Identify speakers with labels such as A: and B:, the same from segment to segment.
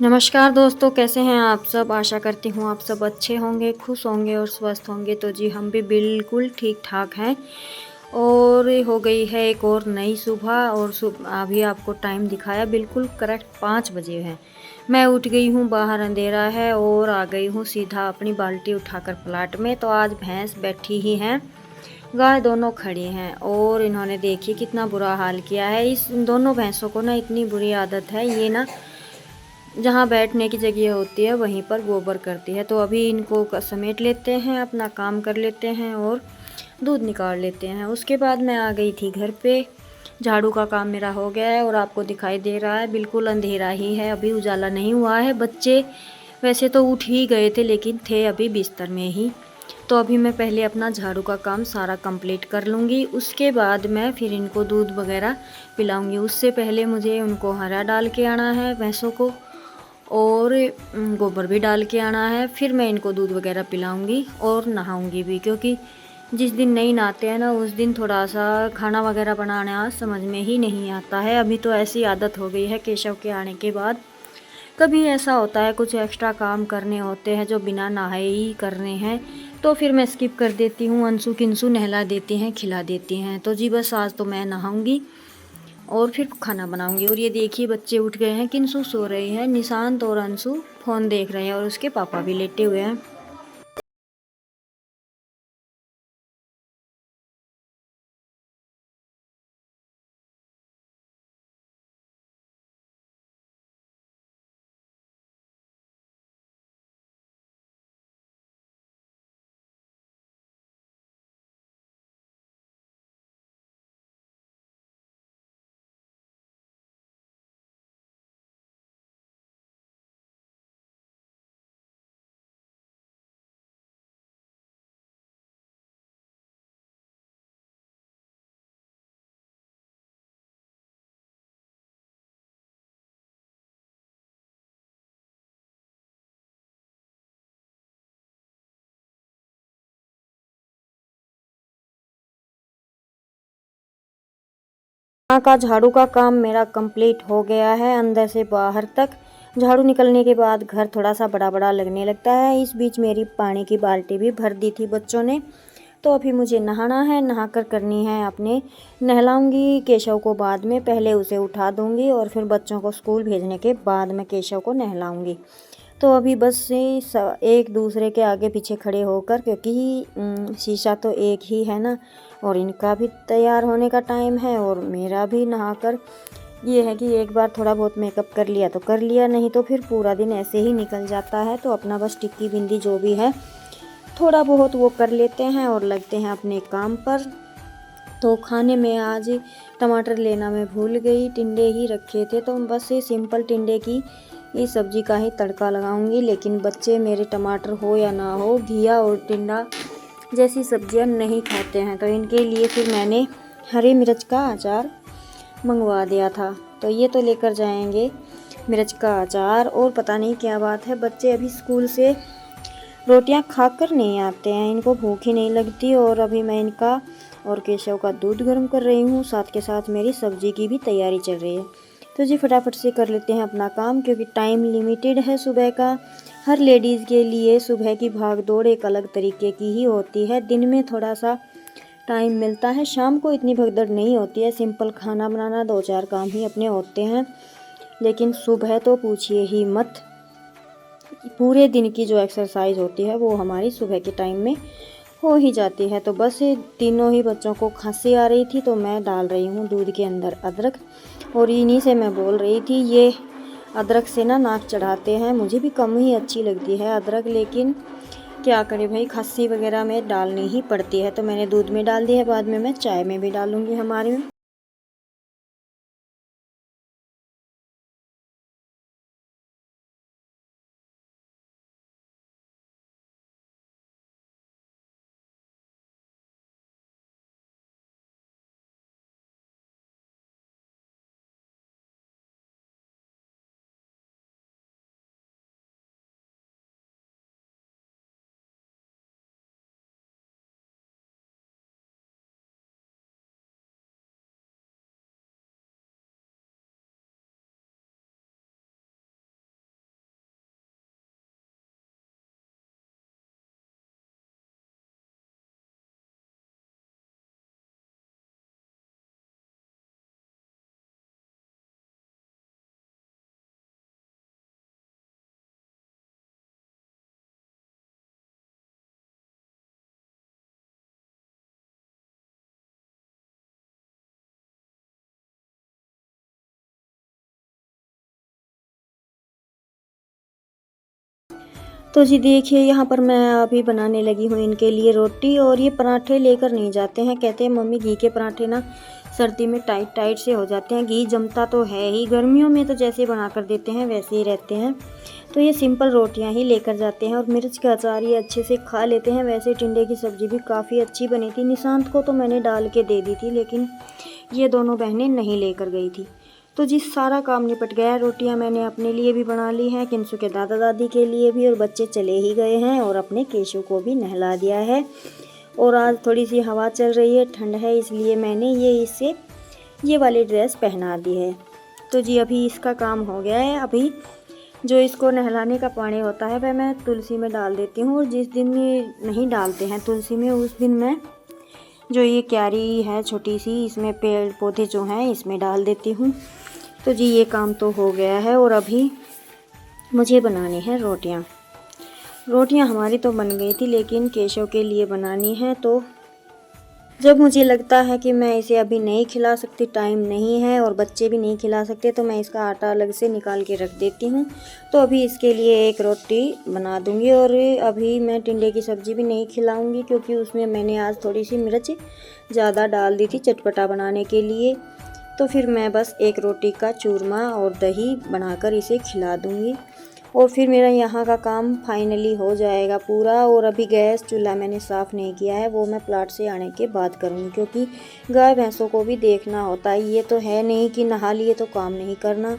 A: नमस्कार दोस्तों, कैसे हैं आप सब। आशा करती हूँ आप सब अच्छे होंगे, खुश होंगे और स्वस्थ होंगे। तो जी हम भी बिल्कुल ठीक ठाक हैं। और हो गई है एक और नई सुबह और अभी आपको टाइम दिखाया बिल्कुल करेक्ट 5 बजे है। मैं उठ गई हूँ, बाहर अंधेरा है और आ गई हूँ सीधा अपनी बाल्टी उठाकर प्लाट में। तो आज भैंस बैठी ही हैं, गाय दोनों खड़ी हैं और इन्होंने देखिए कितना बुरा हाल किया है। इस दोनों भैंसों को ना इतनी बुरी आदत है, ये ना जहाँ बैठने की जगह होती है वहीं पर गोबर करती है। तो अभी इनको समेट लेते हैं, अपना काम कर लेते हैं और दूध निकाल लेते हैं। उसके बाद मैं आ गई थी घर पे। झाड़ू का काम मेरा हो गया है और आपको दिखाई दे रहा है बिल्कुल अंधेरा ही है, अभी उजाला नहीं हुआ है। बच्चे वैसे तो उठ ही गए थे लेकिन थे अभी बिस्तर में ही। तो अभी मैं पहले अपना झाड़ू का काम सारा कंप्लीट कर लूँगी, उसके बाद मैं फिर इनको दूध वगैरह पिलाऊँगी। उससे पहले मुझे उनको हरा डाल के आना है भैंसों को और गोबर भी डाल के आना है। फिर मैं इनको दूध वगैरह पिलाऊंगी और नहाऊंगी भी, क्योंकि जिस दिन नहीं नहाते हैं ना उस दिन थोड़ा सा खाना वगैरह बनाना समझ में ही नहीं आता है। अभी तो ऐसी आदत हो गई है केशव के आने के बाद। कभी ऐसा होता है कुछ एक्स्ट्रा काम करने होते हैं जो बिना नहाए ही करने हैं, तो फिर मैं स्किप कर देती हूँ। अंशु किंशु नहला देती हैं, खिला देती हैं। तो जी बस आज तो मैं नहाऊंगी और फिर खाना बनाऊंगी। और ये देखिए बच्चे उठ गए हैं, किंशु सो रही है, निशांत और अंशु फ़ोन देख रहे हैं और उसके पापा भी लेटे हुए हैं। यहाँ का झाड़ू का काम मेरा कंप्लीट हो गया है, अंदर से बाहर तक। झाड़ू निकलने के बाद घर थोड़ा सा बड़ा बड़ा लगने लगता है। इस बीच मेरी पानी की बाल्टी भी भर दी थी बच्चों ने। तो अभी मुझे नहाना है, नहाकर करनी है अपने, नहलाऊंगी केशव को बाद में, पहले उसे उठा दूंगी और फिर बच्चों को स्कूल भेजने के बाद मैं केशव को नहलाऊंगी। तो अभी बस से एक दूसरे के आगे पीछे खड़े होकर, क्योंकि शीशा तो एक ही है ना, और इनका भी तैयार होने का टाइम है और मेरा भी नहाकर। ये है कि एक बार थोड़ा बहुत मेकअप कर लिया तो कर लिया, नहीं तो फिर पूरा दिन ऐसे ही निकल जाता है। तो अपना बस टिक्की बिंदी जो भी है थोड़ा बहुत वो कर लेते हैं और लगते हैं अपने काम पर। तो खाने में आज टमाटर लेना मैं भूल गई, टिंडे ही रखे थे तो बस ये सिंपल टिंडे की इस सब्ज़ी का ही तड़का लगाऊंगी। लेकिन बच्चे मेरे टमाटर हो या ना हो, घिया और टिंडा जैसी सब्जियां नहीं खाते हैं। तो इनके लिए फिर मैंने हरी मिर्च का अचार मंगवा दिया था। तो ये तो लेकर जाएंगे मिर्च का अचार। और पता नहीं क्या बात है, बच्चे अभी स्कूल से रोटियां खाकर नहीं आते हैं, इनको भूख ही नहीं लगती। और अभी मैं इनका और केशव का दूध गर्म कर रही हूँ, साथ के साथ मेरी सब्जी की भी तैयारी चल रही है। तो जी फटाफट से कर लेते हैं अपना काम, क्योंकि टाइम लिमिटेड है सुबह का। हर लेडीज़ के लिए सुबह की भाग दौड़ एक अलग तरीके की ही होती है। दिन में थोड़ा सा टाइम मिलता है, शाम को इतनी भगदड़ नहीं होती है, सिंपल खाना बनाना, दो चार काम ही अपने होते हैं। लेकिन सुबह तो पूछिए ही मत, पूरे दिन की जो एक्सरसाइज होती है वो हमारी सुबह के टाइम में हो ही जाती है। तो बस ये तीनों ही बच्चों को खांसी आ रही थी तो मैं डाल रही हूँ दूध के अंदर अदरक, और इन्हीं से मैं बोल रही थी ये अदरक से ना नाक चढ़ाते हैं। मुझे भी कम ही अच्छी लगती है अदरक, लेकिन क्या करें भाई, खांसी वगैरह में डालनी ही पड़ती है। तो मैंने दूध में डाल दी है, बाद में मैं चाय में भी डालूँगी हमारे में। तो जी देखिए, यहाँ पर मैं अभी बनाने लगी हूँ इनके लिए रोटी। और ये पराठे लेकर नहीं जाते हैं, कहते हैं मम्मी घी के पराठे ना सर्दी में टाइट टाइट से हो जाते हैं, घी जमता तो है ही, गर्मियों में तो जैसे बना कर देते हैं वैसे ही रहते हैं। तो ये सिंपल रोटियाँ ही लेकर जाते हैं और मिर्च का अचार ये अच्छे से खा लेते हैं। वैसे टिंडे की सब्ज़ी भी काफ़ी अच्छी बनी थी, निशांत को तो मैंने डाल के दे दी थी, लेकिन ये दोनों बहनें नहीं लेकर गई थी। तो जी सारा काम निपट गया है। रोटियां मैंने अपने लिए भी बना ली हैं, किंसु के दादा दादी के लिए भी, और बच्चे चले ही गए हैं, और अपने केशु को भी नहला दिया है। और आज थोड़ी सी हवा चल रही है, ठंड है, इसलिए मैंने इसे ये वाली ड्रेस पहना दी है। तो जी अभी इसका काम हो गया है। अभी जो इसको नहलाने का पानी होता है वह मैं तुलसी में डाल देती हूँ, और जिस दिन ये नहीं डालते हैं तुलसी में उस दिन मैं जो ये क्यारी है छोटी सी, इसमें पेड़ पौधे जो हैं इसमें डाल देती हूँ। तो जी ये काम तो हो गया है और अभी मुझे बनानी है रोटियाँ। रोटियाँ हमारी तो बन गई थी, लेकिन केशव के लिए बनानी है। तो जब मुझे लगता है कि मैं इसे अभी नहीं खिला सकती, टाइम नहीं है और बच्चे भी नहीं खिला सकते, तो मैं इसका आटा अलग से निकाल के रख देती हूँ। तो अभी इसके लिए एक रोटी बना दूँगी। और अभी मैं टिंडे की सब्ज़ी भी नहीं खिलाऊँगी, क्योंकि उसमें मैंने आज थोड़ी सी मिर्च ज़्यादा डाल दी थी चटपटा बनाने के लिए। तो फिर मैं बस एक रोटी का चूरमा और दही बनाकर इसे खिला दूँगी, और फिर मेरा यहाँ का काम फाइनली हो जाएगा पूरा। और अभी गैस चूल्हा मैंने साफ़ नहीं किया है, वो मैं प्लाट से आने के बाद करूँगी, क्योंकि गाय भैंसों को भी देखना होता है। ये तो है नहीं कि नहा लिए तो काम नहीं करना,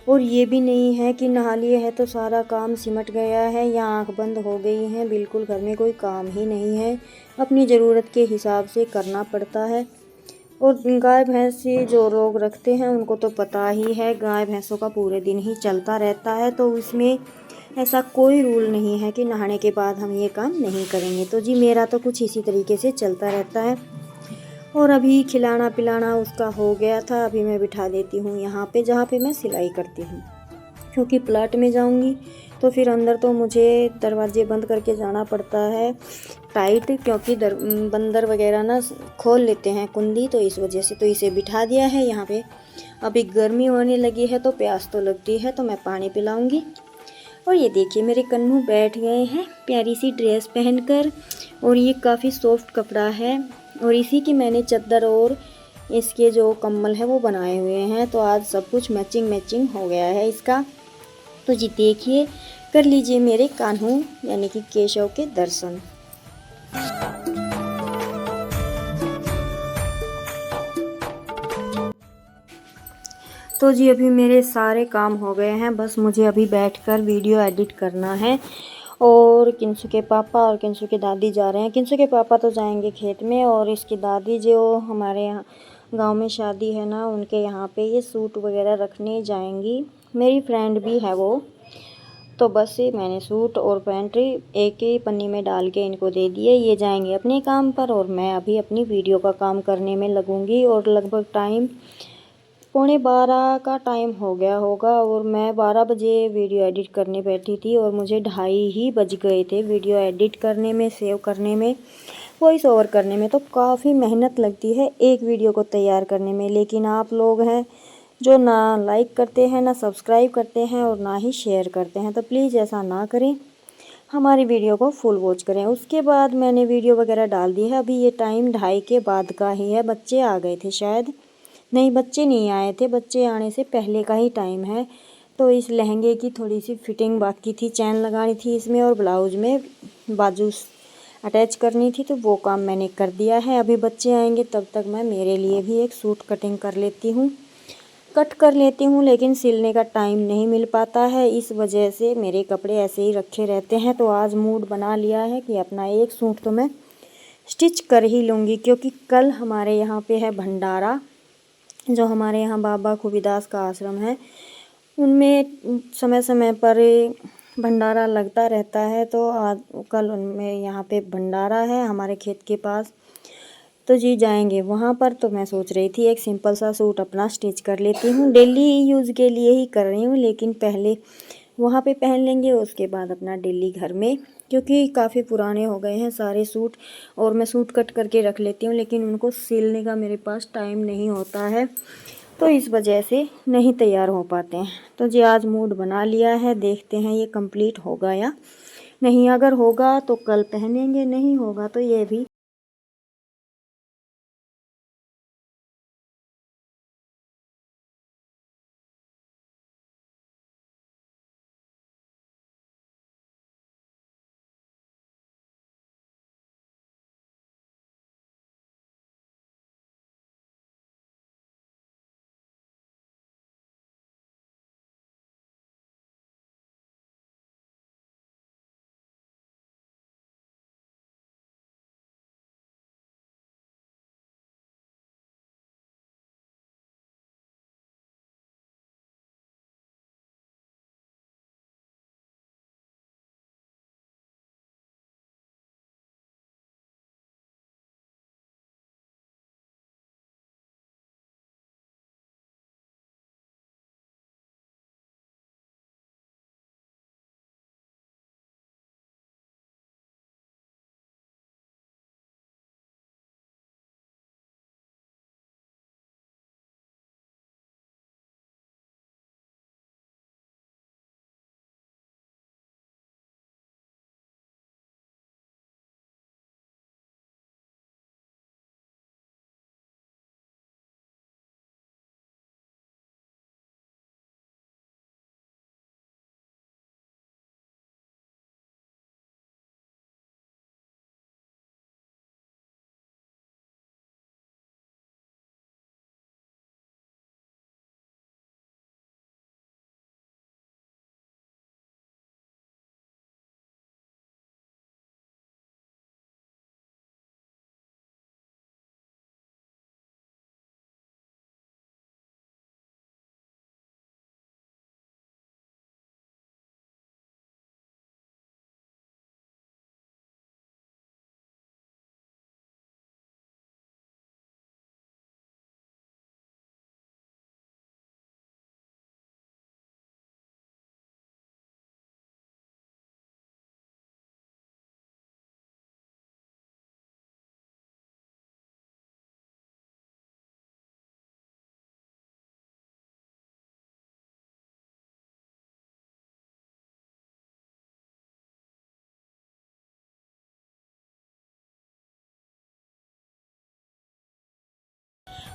A: और ये भी नहीं है कि नहा लिए है तो सारा काम सिमट गया है या आँख बंद हो गई हैं। बिल्कुल घर में कोई काम ही नहीं है, अपनी ज़रूरत के हिसाब से करना पड़ता है। और गाय भैंस से जो लोग रखते हैं उनको तो पता ही है, गाय भैंसों का पूरे दिन ही चलता रहता है। तो उसमें ऐसा कोई रूल नहीं है कि नहाने के बाद हम ये काम नहीं करेंगे। तो जी मेरा तो कुछ इसी तरीके से चलता रहता है। और अभी खिलाना पिलाना उसका हो गया था, अभी मैं बिठा देती हूँ यहाँ पे जहाँ पे मैं सिलाई करती हूँ, क्योंकि प्लाट में जाऊँगी तो फिर अंदर तो मुझे दरवाजे बंद करके जाना पड़ता है टाइट, क्योंकि बंदर वगैरह ना खोल लेते हैं कुंडी, तो इस वजह से तो इसे बिठा दिया है यहाँ पे। अभी गर्मी होने लगी है तो प्यास तो लगती है, तो मैं पानी पिलाऊंगी। और ये देखिए मेरे कन्नू बैठ गए हैं प्यारी सी ड्रेस पहनकर, और ये काफ़ी सॉफ्ट कपड़ा है, और इसी की मैंने चादर और इसके जो कम्बल है वो बनाए हुए हैं। तो आज सब कुछ मैचिंग मैचिंग हो गया है इसका। तो जी देखिए, कर लीजिए मेरे कान्हू यानी कि केशव के दर्शन। तो जी अभी मेरे सारे काम हो गए हैं, बस मुझे अभी बैठकर वीडियो एडिट करना है। और किंसु के पापा और किंसु के दादी जा रहे हैं। किंसु के पापा तो जाएंगे खेत में, और इसकी दादी जो हमारे यहाँ गांव में शादी है ना, उनके यहाँ पे ये सूट वगैरह रखने जाएंगी। मेरी फ्रेंड भी है वो। तो बस मैंने सूट और पैंट एक ही पन्नी में डाल के इनको दे दिए, ये जाएंगे अपने काम पर, और मैं अभी अपनी वीडियो का काम करने में लगूंगी। और लगभग टाइम 11:15 का टाइम हो गया होगा, और मैं 12 बजे वीडियो एडिट करने बैठी थी, और मुझे 2:30 ही बज गए थे वीडियो एडिट करने में, सेव करने में, वॉइस ओवर करने में। तो काफ़ी मेहनत लगती है एक वीडियो को तैयार करने में, लेकिन आप लोग हैं जो ना लाइक करते हैं, ना सब्सक्राइब करते हैं, और ना ही शेयर करते हैं। तो प्लीज़ ऐसा ना करें, हमारी वीडियो को फुल वॉच करें। उसके बाद मैंने वीडियो वगैरह डाल दी है। अभी ये टाइम 2:30 के बाद का ही है, बच्चे आ गए थे शायद, नहीं बच्चे नहीं आए थे, बच्चे आने से पहले का ही टाइम है। तो इस लहंगे की थोड़ी सी फिटिंग बाकी थी, चैन लगानी थी इसमें, और ब्लाउज में बाजू अटैच करनी थी, तो वो काम मैंने कर दिया है। अभी बच्चे आएंगे तब तक मैं मेरे लिए भी एक सूट कटिंग कर लेती हूँ, कट कर लेती हूँ, लेकिन सिलने का टाइम नहीं मिल पाता है, इस वजह से मेरे कपड़े ऐसे ही रखे रहते हैं। तो आज मूड बना लिया है कि अपना एक सूट तो मैं स्टिच कर ही लूँगी, क्योंकि कल हमारे यहाँ पे है भंडारा। जो हमारे यहाँ बाबा खूबीदास का आश्रम है, उनमें समय समय पर भंडारा लगता रहता है। तो आज कल उनमें यहाँ पे भंडारा है हमारे खेत के पास, तो जी जाएंगे वहाँ पर। तो मैं सोच रही थी एक सिंपल सा सूट अपना स्टिच कर लेती हूँ, डेली यूज़ के लिए ही कर रही हूँ, लेकिन पहले वहाँ पे पहन लेंगे, उसके बाद अपना डेली घर में, क्योंकि काफ़ी पुराने हो गए हैं सारे सूट, और मैं सूट कट करके रख लेती हूँ, लेकिन उनको सिलने का मेरे पास टाइम नहीं होता है, तो इस वजह से नहीं तैयार हो पाते हैं। तो जी आज मूड बना लिया है, देखते हैं ये कंप्लीट होगा या नहीं अगर होगा तो कल पहनेंगे, नहीं होगा तो ये भी।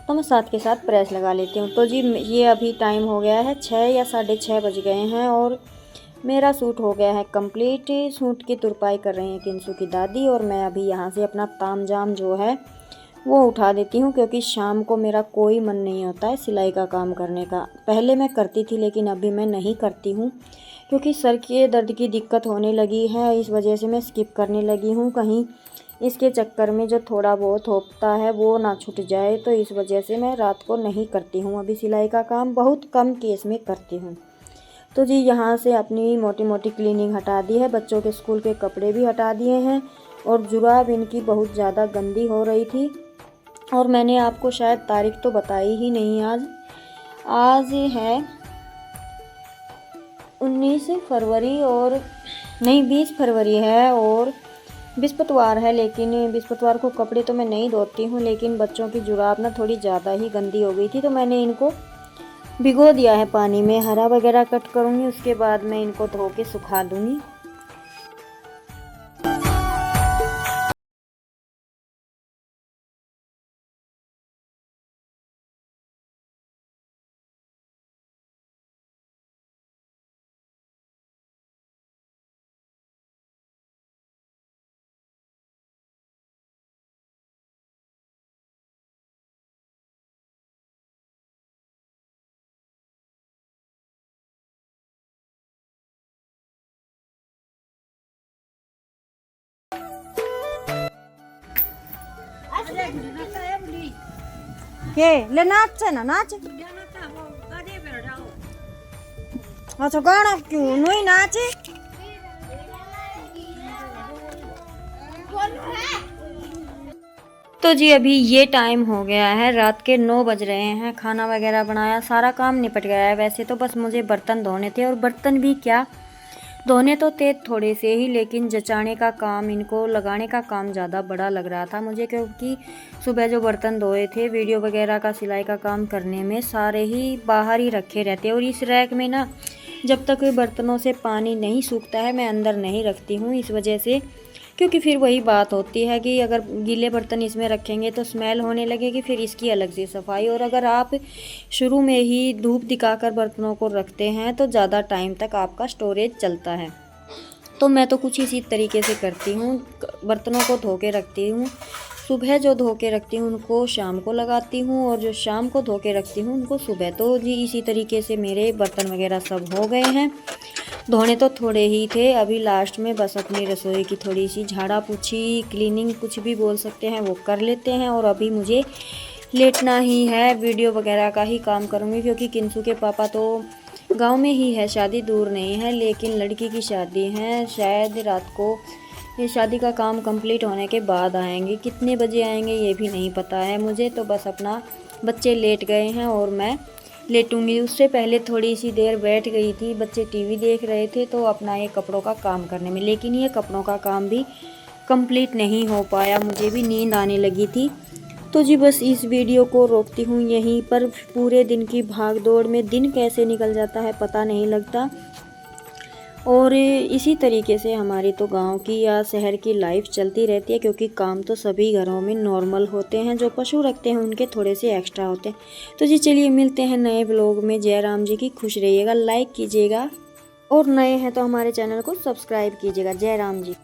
A: तो मैं साथ के साथ प्रेस लगा लेती हूँ। तो जी ये अभी टाइम हो गया है 6 या 6:30 बज गए हैं और मेरा सूट हो गया है कंप्लीट। सूट की तुरपाई कर रही हैं किंसु की दादी और मैं अभी यहाँ से अपना तामझाम जो है वो उठा देती हूँ, क्योंकि शाम को मेरा कोई मन नहीं होता है सिलाई का काम करने का। पहले मैं करती थी लेकिन अभी मैं नहीं करती हूँ, क्योंकि सर के दर्द की दिक्कत होने लगी है। इस वजह से मैं स्किप करने लगी हूँ, कहीं इसके चक्कर में जो थोड़ा बहुत होता है वो ना छूट जाए। तो इस वजह से मैं रात को नहीं करती हूँ अभी सिलाई का काम, बहुत कम केस में करती हूँ। तो जी यहाँ से अपनी मोटी मोटी क्लीनिंग हटा दी है, बच्चों के स्कूल के कपड़े भी हटा दिए हैं और जुराब इनकी बहुत ज़्यादा गंदी हो रही थी। और मैंने आपको शायद तारीख तो बताई ही नहीं। आज है 19 फरवरी और नहीं 20 फरवरी है और बृहस्पतिवार है। लेकिन बृहस्पतिवार को कपड़े तो मैं नहीं धोती हूँ, लेकिन बच्चों की जुराब ना थोड़ी ज़्यादा ही गंदी हो गई थी तो मैंने इनको भिगो दिया है पानी में। हरा वगैरह कट करूँगी, उसके बाद मैं इनको धो के सुखा दूँगी। के ले नाच ना नाच। अच्छा गाना क्यों नहीं नाचे। तो जी अभी ये टाइम हो गया है, रात के 9 बज रहे हैं। खाना वगैरह बनाया, सारा काम निपट गया है। वैसे तो बस मुझे बर्तन धोने थे, और बर्तन भी क्या धोने तो थे थोड़े से ही, लेकिन जचाने का काम, इनको लगाने का काम ज़्यादा बड़ा लग रहा था मुझे, क्योंकि सुबह जो बर्तन धोए थे वीडियो वगैरह का सिलाई का काम करने में सारे ही बाहर ही रखे रहते। और इस रैक में ना जब तक बर्तनों से पानी नहीं सूखता है मैं अंदर नहीं रखती हूँ, इस वजह से, क्योंकि फिर वही बात होती है कि अगर गीले बर्तन इसमें रखेंगे तो स्मेल होने लगेगी, फिर इसकी अलग से सफाई। और अगर आप शुरू में ही धूप दिखाकर बर्तनों को रखते हैं तो ज़्यादा टाइम तक आपका स्टोरेज चलता है। तो मैं तो कुछ इसी तरीके से करती हूँ, बर्तनों को धो के रखती हूँ। सुबह जो धो के रखती हूँ उनको शाम को लगाती हूँ, और जो शाम को धो के रखती हूँ उनको सुबह। तो जी इसी तरीके से मेरे बर्तन वगैरह सब हो गए हैं। धोने तो थोड़े ही थे, अभी लास्ट में बस अपनी रसोई की थोड़ी सी झाड़ा पोछी, क्लीनिंग कुछ भी बोल सकते हैं, वो कर लेते हैं। और अभी मुझे लेटना ही है, वीडियो वगैरह का ही काम करूँगी, क्योंकि किंसू के पापा तो गांव में ही है, शादी दूर नहीं है, लेकिन लड़की की शादी है, शायद रात को ये शादी का काम कंप्लीट होने के बाद आएंगे। कितने बजे आएंगे ये भी नहीं पता है मुझे। तो बस अपना बच्चे लेट गए हैं और मैं लेटूंगी। उससे पहले थोड़ी सी देर बैठ गई थी, बच्चे टीवी देख रहे थे, तो अपना ये कपड़ों का काम करने में, लेकिन ये कपड़ों का काम भी कंप्लीट नहीं हो पाया, मुझे भी नींद आने लगी थी। तो जी बस इस वीडियो को रोकती हूँ यहीं पर। पूरे दिन की भाग दौड़ में दिन कैसे निकल जाता है पता नहीं लगता। और इसी तरीके से हमारी तो गांव की या शहर की लाइफ चलती रहती है, क्योंकि काम तो सभी घरों में नॉर्मल होते हैं, जो पशु रखते हैं उनके थोड़े से एक्स्ट्रा होते हैं। तो जी चलिए मिलते हैं नए व्लॉग में। जय राम जी की। खुश रहिएगा, लाइक कीजिएगा, और नए हैं तो हमारे चैनल को सब्सक्राइब कीजिएगा। जय राम जी।